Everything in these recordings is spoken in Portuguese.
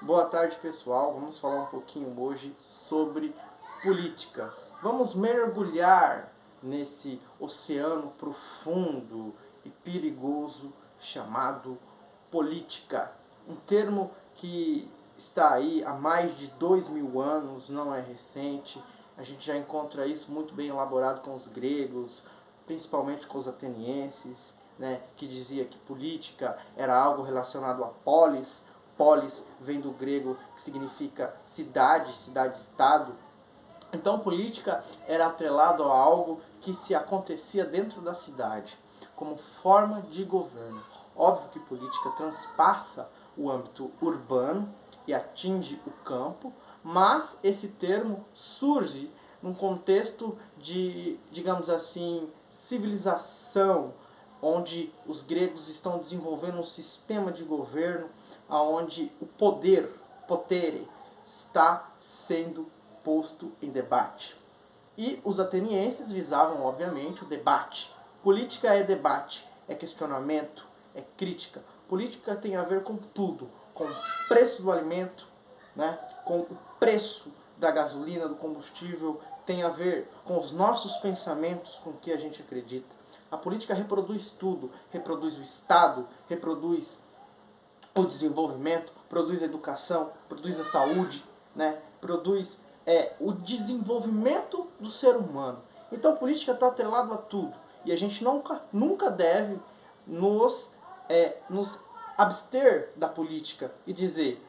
Boa tarde, pessoal. Vamos falar um pouquinho hoje sobre política. Vamos mergulhar nesse oceano profundo e perigoso chamado política. Um termo que está aí há mais de 2000 anos, não é recente. A gente já encontra isso muito bem elaborado com os gregos, principalmente com os atenienses, né, que dizia que política era algo relacionado a polis. Polis vem do grego, que significa cidade, cidade-estado. Então, política era atrelado a algo que se acontecia dentro da cidade, como forma de governo. Óbvio que política transpassa o âmbito urbano e atinge o campo, mas esse termo surge num contexto de, digamos assim, civilização, onde os gregos estão desenvolvendo um sistema de governo onde o poder, potere, está sendo posto em debate. E os atenienses visavam, obviamente, o debate. Política é debate, é questionamento, é crítica. Política tem a ver com tudo, com o preço do alimento, né? Com o preço da gasolina, do combustível, tem a ver com os nossos pensamentos, com o que a gente acredita. A política reproduz tudo, reproduz o Estado, reproduz o desenvolvimento, produz a educação, produz a saúde, né? Produz o desenvolvimento do ser humano. Então, a política está atrelado a tudo. E a gente nunca deve nos abster da política e dizer,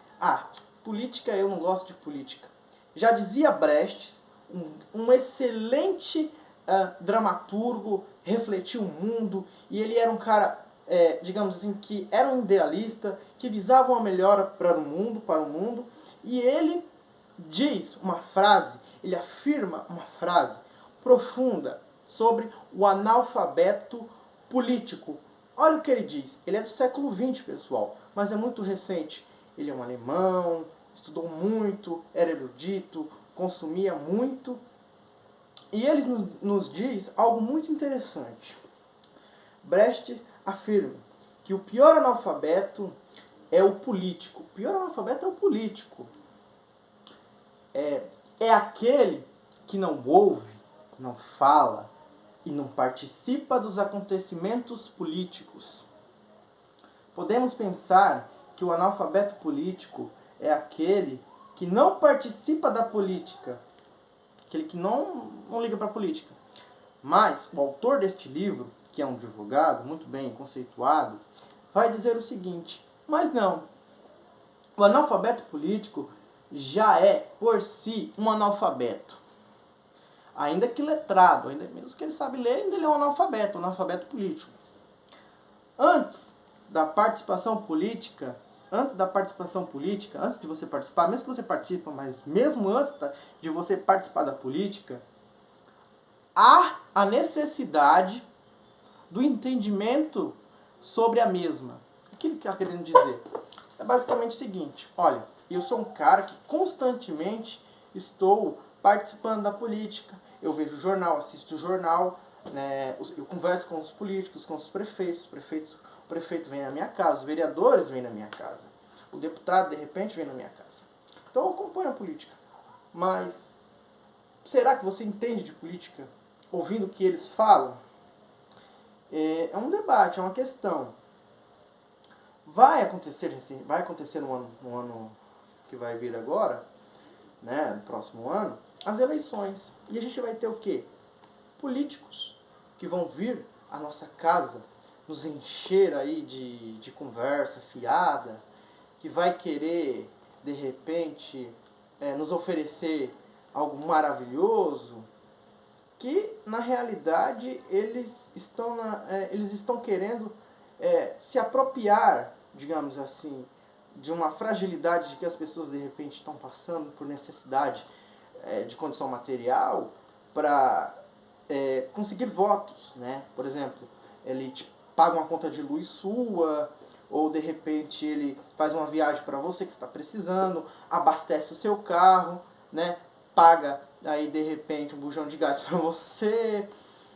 política, eu não gosto de política. Já dizia Brecht, um excelente dramaturgo, refletiu o mundo, e ele era um cara, digamos assim, que era um idealista, que visava uma melhora para o mundo, e ele diz uma frase, ele afirma uma frase profunda sobre o analfabeto político. Olha o que ele diz. Ele é do século XX, pessoal, mas é muito recente. Ele é um alemão, estudou muito, era erudito, consumia muito. E ele nos diz algo muito interessante. Brecht afirma que o pior analfabeto é o político. O pior analfabeto é o político. É aquele que não ouve, não fala e não participa dos acontecimentos políticos. Podemos pensar que o analfabeto político é aquele que não participa da política, aquele que não liga para a política. Mas o autor deste livro, que é um advogado muito bem conceituado, vai dizer o seguinte: mas não, o analfabeto político já é, por si, um analfabeto. Ainda que letrado, ainda mesmo que ele sabe ler, ainda ele é um analfabeto político. Antes da participação política, antes de você participar, mesmo que você participe, mas mesmo antes de você participar da política, há a necessidade do entendimento sobre a mesma. O que ele está querendo dizer? É basicamente o seguinte: olha, eu sou um cara que constantemente estou participando da política. Eu vejo jornal, assisto jornal, né, eu converso com os políticos, com os prefeitos. O prefeito vem na minha casa, os vereadores vêm na minha casa, o deputado, de repente, vem na minha casa. Então eu acompanho a política. Mas será que você entende de política ouvindo o que eles falam? É um debate, é uma questão. Vai acontecer no ano que vai vir agora, né, no próximo ano, as eleições. E a gente vai ter o quê? Políticos que vão vir à nossa casa, nos encher aí de conversa fiada, que vai querer, de repente, nos oferecer algo maravilhoso, que na realidade eles estão querendo se apropriar, digamos assim, de uma fragilidade que as pessoas de repente estão passando por necessidade de condição material para conseguir votos, né? Por exemplo, ele te paga uma conta de luz sua, ou de repente ele faz uma viagem para você que está precisando, abastece o seu carro, né? Paga aí de repente um bujão de gás para você,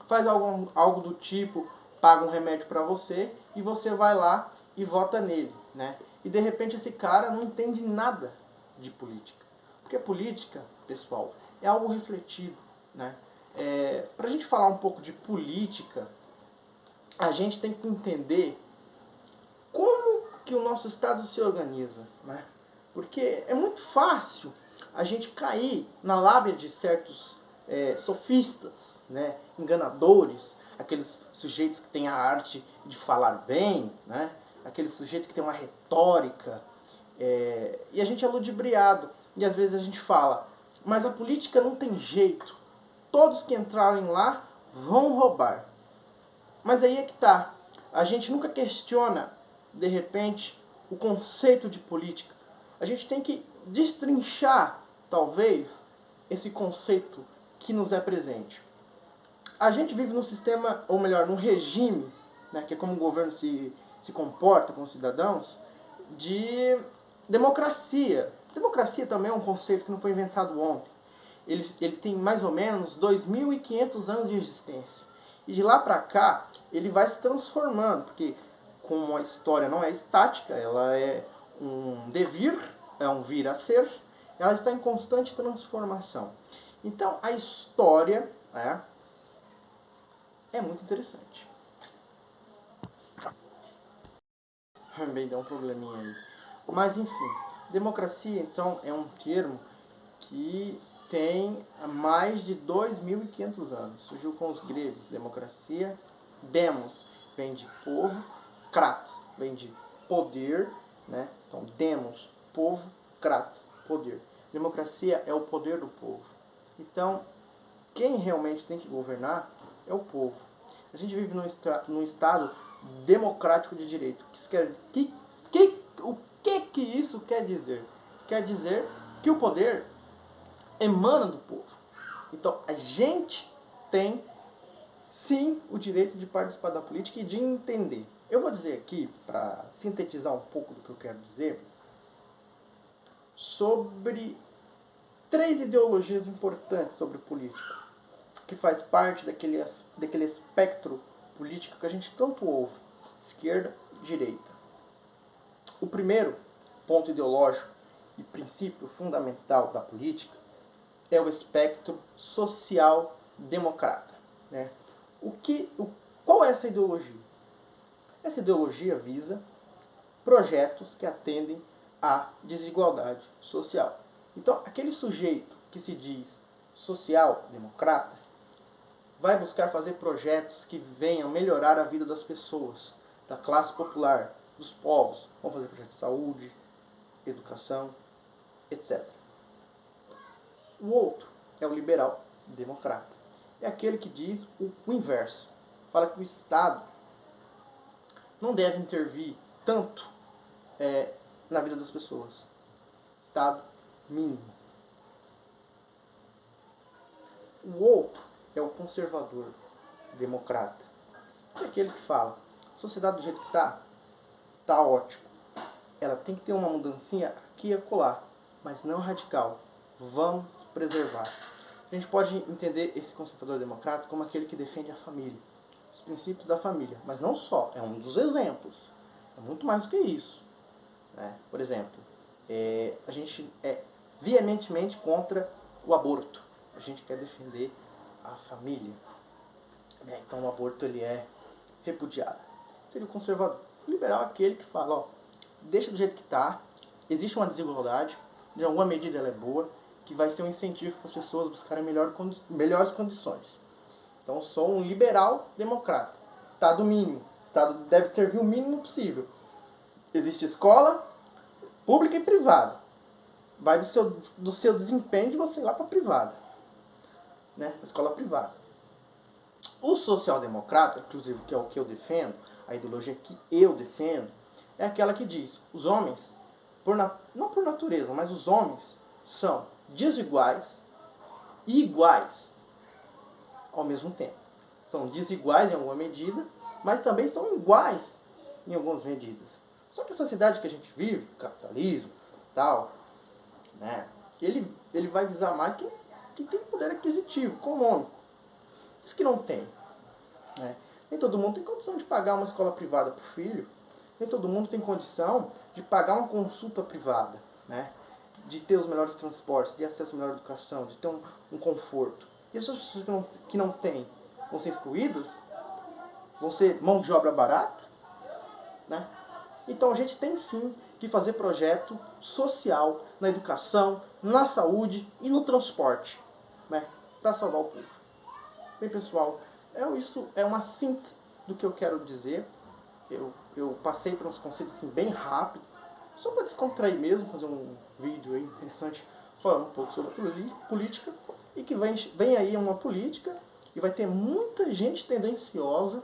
faz algo do tipo, paga um remédio para você e você vai lá e vota nele, né? e de repente esse cara não entende nada de política. Porque política, pessoal, é algo refletido, né? Para a gente falar um pouco de política, a gente tem que entender como que o nosso Estado se organiza, né? Porque é muito fácil a gente cair na lábia de certos sofistas, né? Enganadores, aqueles sujeitos que têm a arte de falar bem, né? Aquele sujeito que tem uma retórica, e a gente é ludibriado. E às vezes a gente fala, mas a política não tem jeito. Todos que entrarem lá vão roubar. Mas aí é que tá. A gente nunca questiona, de repente, o conceito de política. A gente tem que destrinchar, talvez, esse conceito que nos é presente. A gente vive num sistema, ou melhor, num regime, né, que é como o governo se comporta com os cidadãos, de democracia. Democracia também é um conceito que não foi inventado ontem. Ele tem mais ou menos 2.500 anos de existência. E de lá para cá, ele vai se transformando, porque como a história não é estática, ela é um devir, é um vir a ser, ela está em constante transformação. Então, a história é muito interessante. Também deu um probleminha aí. Mas, enfim, democracia, então, é um termo que tem mais de 2.500 anos. Surgiu com os gregos. Democracia, demos, vem de povo, kratos, vem de poder, né? Então, demos, povo, kratos, poder. Democracia é o poder do povo. Então, quem realmente tem que governar é o povo. A gente vive num estado democrático de direito. O que isso quer dizer? Quer dizer que o poder emana do povo. Então, a gente tem, sim, o direito de participar da política e de entender. Eu vou dizer aqui, para sintetizar um pouco do que eu quero dizer, sobre 3 ideologias importantes sobre política, que faz parte daquele espectro político que a gente tanto ouve, esquerda e direita. O primeiro ponto ideológico e princípio fundamental da política é o espectro social-democrata, né? Qual é essa ideologia? Essa ideologia visa projetos que atendem à desigualdade social. Então, aquele sujeito que se diz social-democrata vai buscar fazer projetos que venham melhorar a vida das pessoas, da classe popular, dos povos. Vão fazer projetos de saúde, educação, etc. O outro é o liberal-democrata. É aquele que diz o inverso. Fala que o Estado não deve intervir tanto na vida das pessoas. Estado mínimo. O outro é o conservador democrata. É aquele que fala, a sociedade do jeito que está ótimo. Ela tem que ter uma mudancinha aqui e acolá, mas não radical. Vamos preservar. A gente pode entender esse conservador democrata como aquele que defende a família, os princípios da família, mas não só, é um dos exemplos. É muito mais do que isso. Por exemplo, a gente é veementemente contra o aborto. A gente quer defender a família. Então o aborto ele é repudiado. Seria o conservador. O liberal é aquele que fala, deixa do jeito que está, existe uma desigualdade, de alguma medida ela é boa, que vai ser um incentivo para as pessoas buscarem melhores condições. Então eu sou um liberal democrata. Estado mínimo. Estado deve servir o mínimo possível. Existe escola pública e privada. Vai do seu desempenho de você ir lá para a privada. Escola privada. O social-democrata, inclusive, que é o que eu defendo, a ideologia que eu defendo, é aquela que diz, os homens, não por natureza, mas os homens são desiguais e iguais ao mesmo tempo. São desiguais em alguma medida, mas também são iguais em algumas medidas. Só que a sociedade que a gente vive, capitalismo, tal, ele vai visar mais quem tem poder aquisitivo, econômico. Os que não tem. Nem todo mundo tem condição de pagar uma escola privada para o filho. Nem todo mundo tem condição de pagar uma consulta privada, né? De ter os melhores transportes, de acesso à melhor educação, de ter um conforto. E essas pessoas que não têm vão ser excluídas? Vão ser mão de obra barata? Né? Então a gente tem sim que fazer projeto social na educação, na saúde e no transporte, né? Para salvar o povo. Bem, pessoal, isso é uma síntese do que eu quero dizer. Eu passei por uns conceitos assim, bem rápido, só para descontrair mesmo, fazer um vídeo aí interessante falando um pouco sobre a política, e que vem aí uma política e vai ter muita gente tendenciosa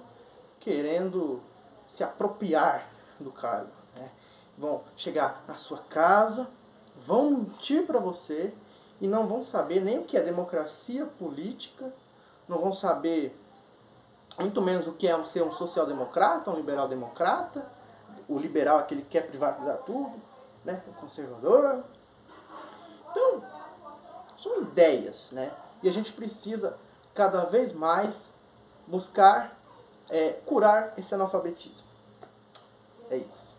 querendo se apropriar do cargo. Né? Vão chegar na sua casa, vão mentir para você e não vão saber nem o que é democracia política, não vão saber muito menos o que é ser um social-democrata, um liberal-democrata. O liberal é aquele que quer privatizar tudo, né? O conservador. Então, são ideias, né? E a gente precisa cada vez mais buscar curar esse analfabetismo. É isso.